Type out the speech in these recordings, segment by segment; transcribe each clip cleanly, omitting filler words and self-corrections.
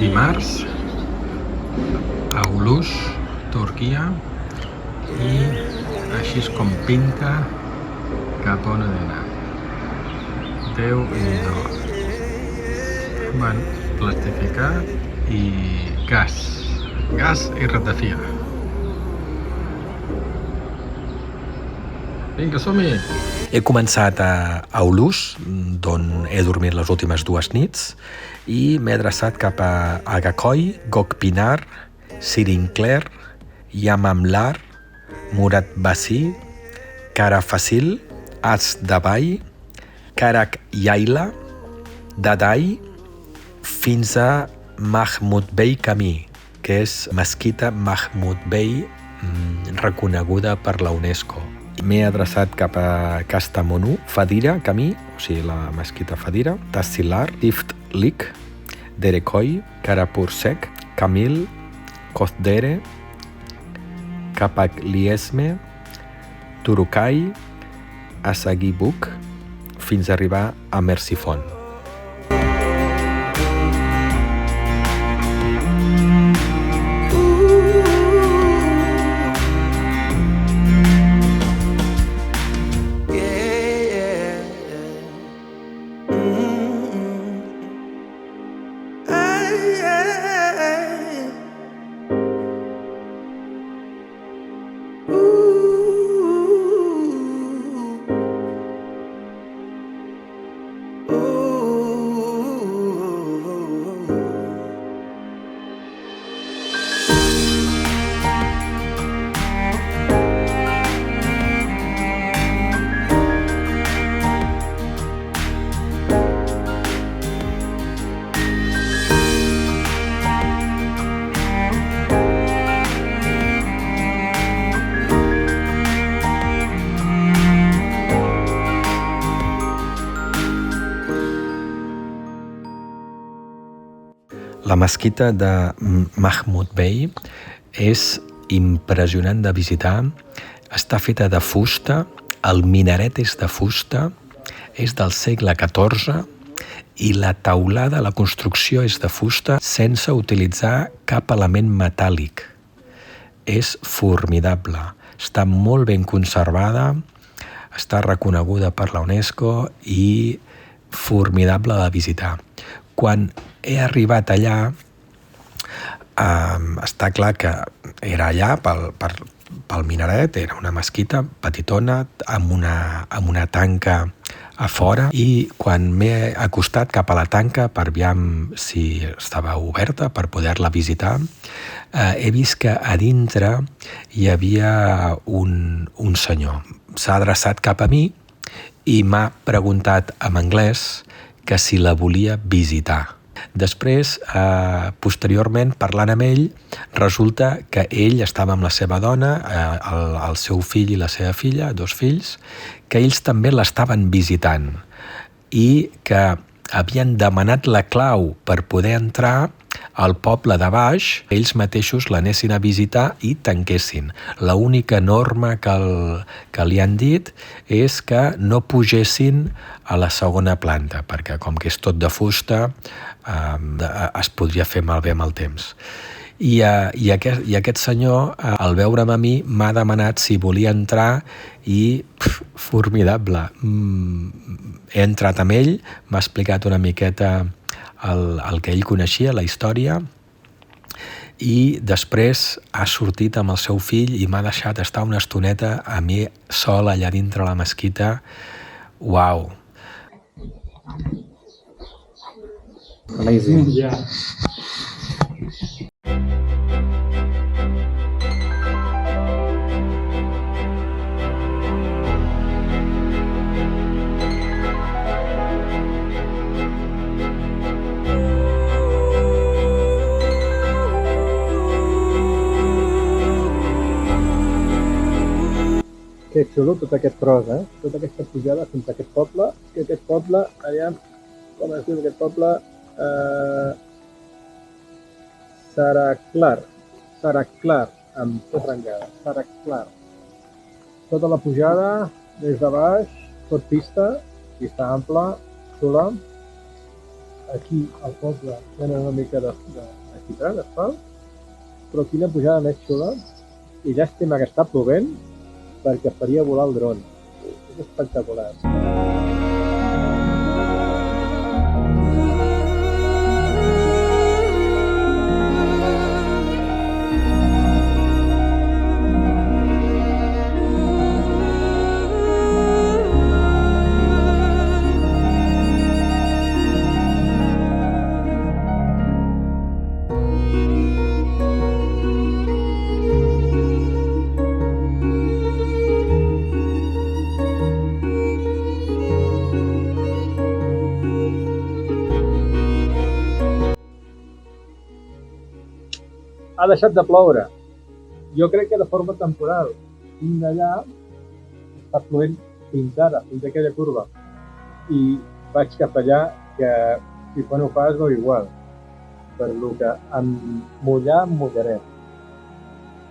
dimarts a Ulus, Turquia, i així és com pinta cap on ha d'anar. Déu-n'hi-do. Bueno, plastificat i gas i ratafia. Vinga, som-hi! He començat a Ulus, d'on he dormit les últimes 2 nits, i m'he adreçat cap a Agakoi, Gokpinar, Sirinkler, Yamamlar, Muratbasi, Karafasil, Asdabai, Karak Yaila, Dadai, fins a Mahmud Bey Camí, que és Mesquita Mahmud Bey, reconeguda per la UNESCO. M'he adreçat cap a Kastamonu, Fadira Camí, o sigui, la mesquita Fadira, Tassilar, Tiflik, Derekoi, Karapursek, Kamil, Kozdere, Kapagliesme, Turukai, Asagibuk, fins a arribar a Mersifon. La mesquita de Mahmud Bey és impressionant de visitar. Està feta de fusta, el minaret és de fusta, és del segle XIV i la teulada, la construcció és de fusta sense utilitzar cap element metàl·lic. És formidable, està molt ben conservada, està reconeguda per la UNESCO i formidable de visitar. Quan he arribat allà, està clar que era allà pel minaret, era una mesquita petitona amb una tanca a fora, i quan m'he acostat cap a la tanca per veure si estava oberta per poder-la visitar, he vist que a dintre hi havia un senyor. S'ha adreçat cap a mi i m'ha preguntat en anglès que si la volia visitar. Després, posteriorment, parlant amb ell, resulta que ell estava amb la seva dona, el seu fill i la seva filla, 2 fills, que ells també l'estaven visitant i que havien demanat la clau per poder entrar al poble de baix, ells mateixos l'anessin a visitar i tanquessin. L'única norma que li han dit és que no pugessin a la segona planta, perquè com que és tot de fusta, es podria fer malbé amb el temps. I aquest senyor, al veure'm a mi, m'ha demanat si volia entrar i formidable. He entrat amb ell, m'ha explicat una miqueta el que ell coneixia, la història, i després ha sortit amb el seu fill i m'ha deixat estar una estoneta a mi sol allà dintre la mesquita. Uau! Amazing. Yeah. Que xulo tot aquest tros, Tota aquesta pujada fins a aquest poble, que aquest poble, aviam, com es diu aquest poble? Saraklar, amb tot rengada, Saraklar. Tota la pujada, des de baix, tot pista, pista ampla, xula. aquí al poble tenen una mica de quitrà, d'asfalt, però quina pujada més xula, i llàstima que està plovent perquè faria volar el dron. És espectacular. Ha deixat de ploure. Jo crec que de forma temporal. Vinc d'allà, està plovent fins ara, fins a aquella curva. I vaig cap allà, que si fa no fa és igual. Per lo que em mullaré.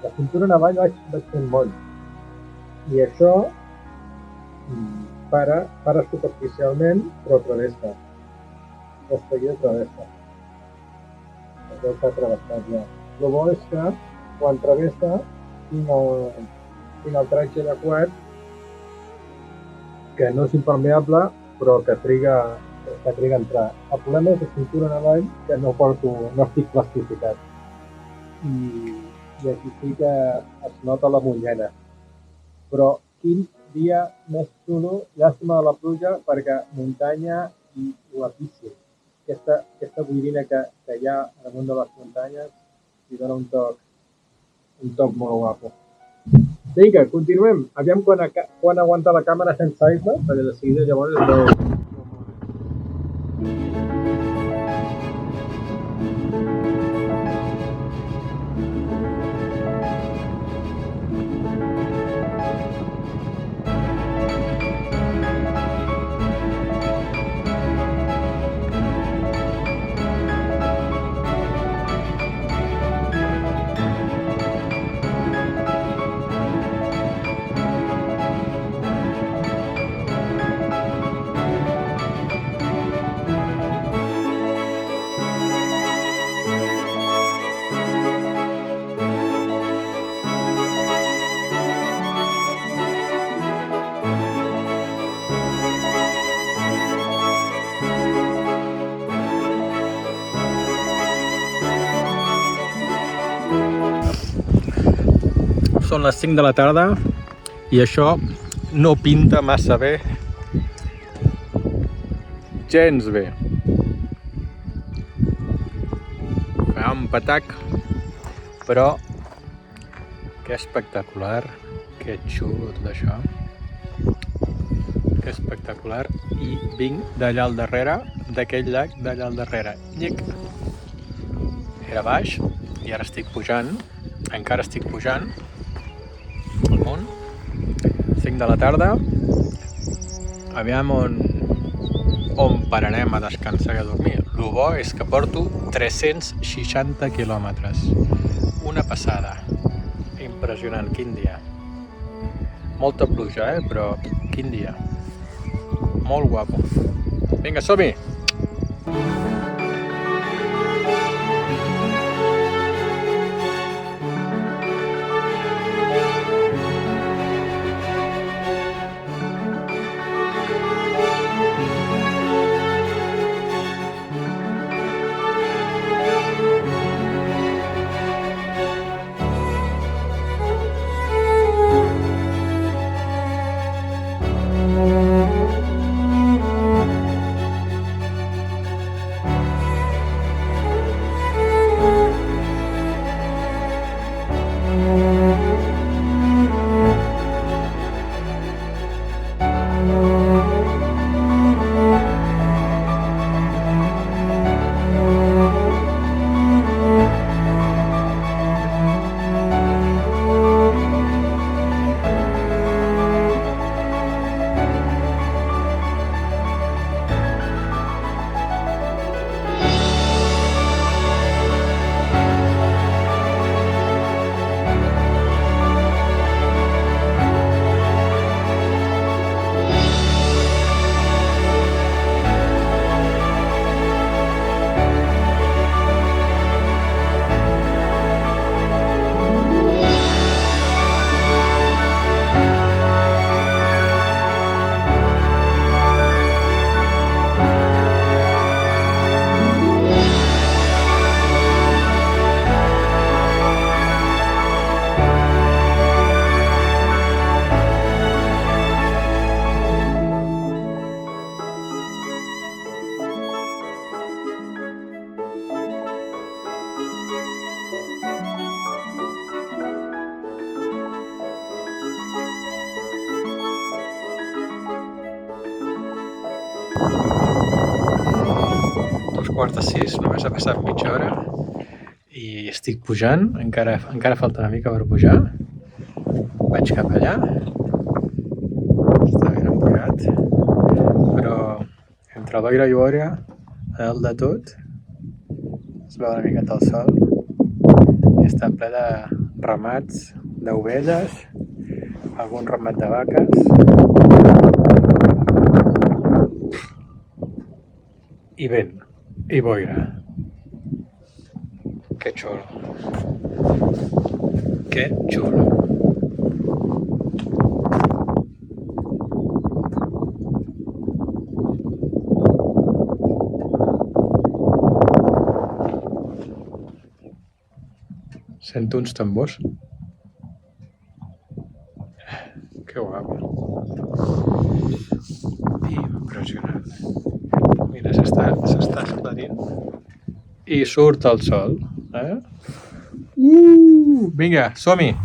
La cintura en avall vaig fent moll. I això para superficialment, però travessa. De seguida travessa. Això està travessat ja. El bo és que quan travessa tinc el tratge adequat, que no és impermeable, però que triga a entrar. El problema és la cintura en avall, que no estic plastificat. I aquí sí que es nota la mullena. Però quin dia més xulo, llàstima de la pluja, perquè muntanya i guapíssim. Aquesta boirina que hi ha damunt de les muntanyes i dona un toc molt guapo. Vinga, continuem. Aviam quan aguanta la càmera sense aigua, perquè de seguida llavors es veu. Són les 5 de la tarda i això no pinta massa bé. Gens bé. Fa un patac, però que espectacular, que xulo tot això. Que espectacular. I vinc d'allà al darrere, d'aquell llac d'allà al darrere. Llic. Era baix i ara estic pujant, encara estic pujant amunt. 5 de la tarda. Aviam on pararem a descansar i a dormir. El bo és que porto 360 quilòmetres. Una passada. Impressionant, quin dia. Molta pluja, però quin dia. Molt guapo. Vinga, som-hi! 2:45, només ha passat mitja hora i estic pujant, encara falta una mica per pujar. Vaig cap allà, està ben empinat, però entre l'oira i l'oira, a dalt de tot, es veu una miqueta el sol i està ple de ramats d'ovelles, algun ramat de vaques i vent i boira. Que xulo. Que xulo. Sento uns tambors. Que guapo. Impressionant. Mira, s'està esclarint i surt el sol. Vinga, som-hi!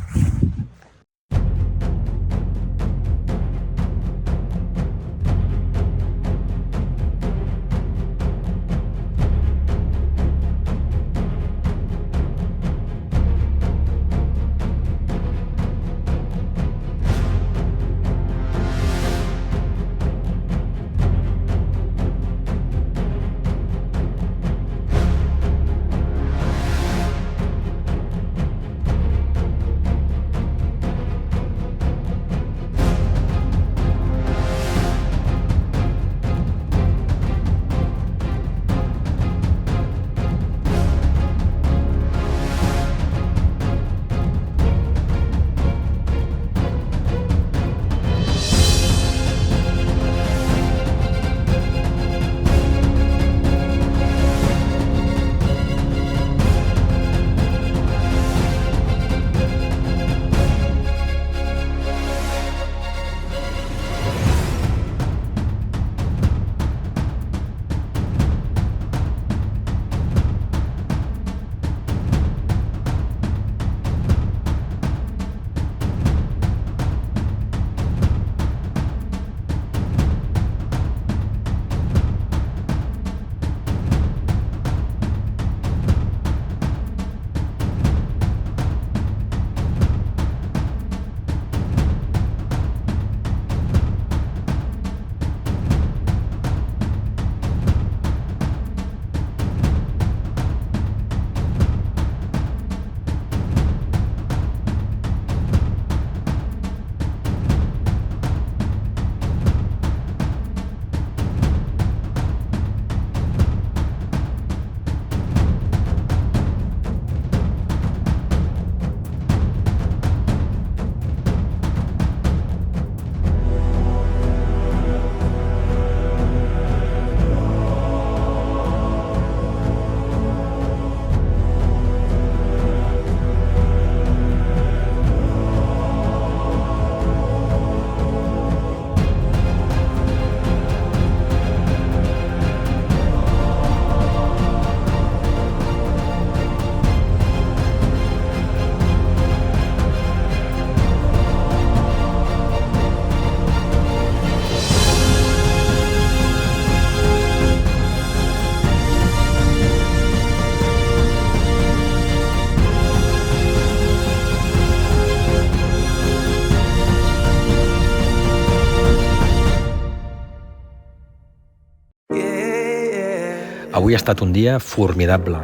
Avui ha estat un dia formidable.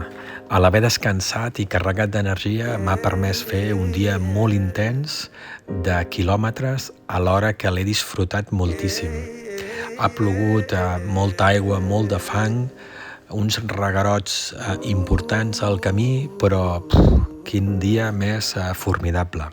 A l'haver descansat i carregat d'energia m'ha permès fer un dia molt intens de quilòmetres alhora que l'he disfrutat moltíssim. Ha plogut molta aigua, molt de fang, uns regarots importants al camí, però quin dia més formidable.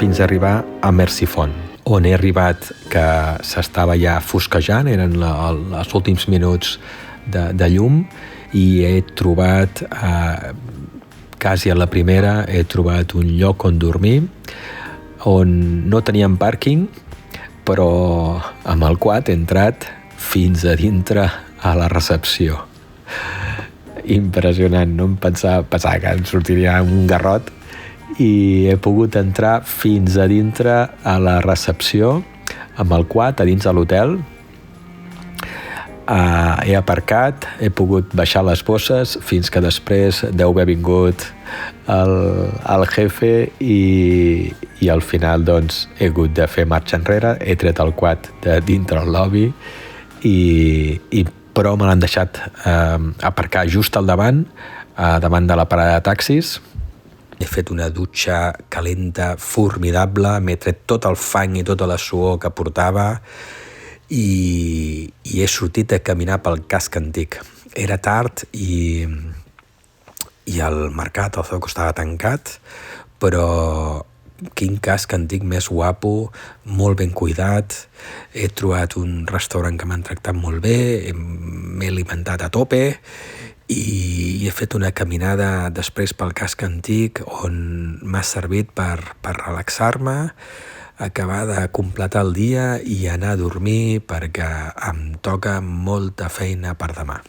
fins a arribar a Mersifont, on he arribat que s'estava ja fosquejant, eren els últims minuts de llum, i he trobat, quasi a la primera, he trobat un lloc on dormir, on no teníem pàrquing, però amb el quad he entrat fins a dintre a la recepció. Impressionant, no em pensava que em sortiria un garrot, i he pogut entrar fins a dintre a la recepció amb el quad a dins de l'hotel. He aparcat, he pogut baixar les bosses fins que després deu haver vingut el jefe i al final doncs he hagut de fer marxa enrere, he tret el quad de dintre el lobby però me l'han deixat aparcar just al davant de la parada de taxis. He fet una dutxa calenta formidable, m'he tret tot el fang i tota la suor que portava i he sortit a caminar pel casc antic. Era tard i el mercat, el zoco, estava tancat, però quin casc antic més guapo, molt ben cuidat. He trobat un restaurant que m'han tractat molt bé, m'he alimentat a tope i he fet una caminada després pel casc antic on m'ha servit per relaxar-me, acabar de completar el dia i anar a dormir perquè em toca molta feina per demà.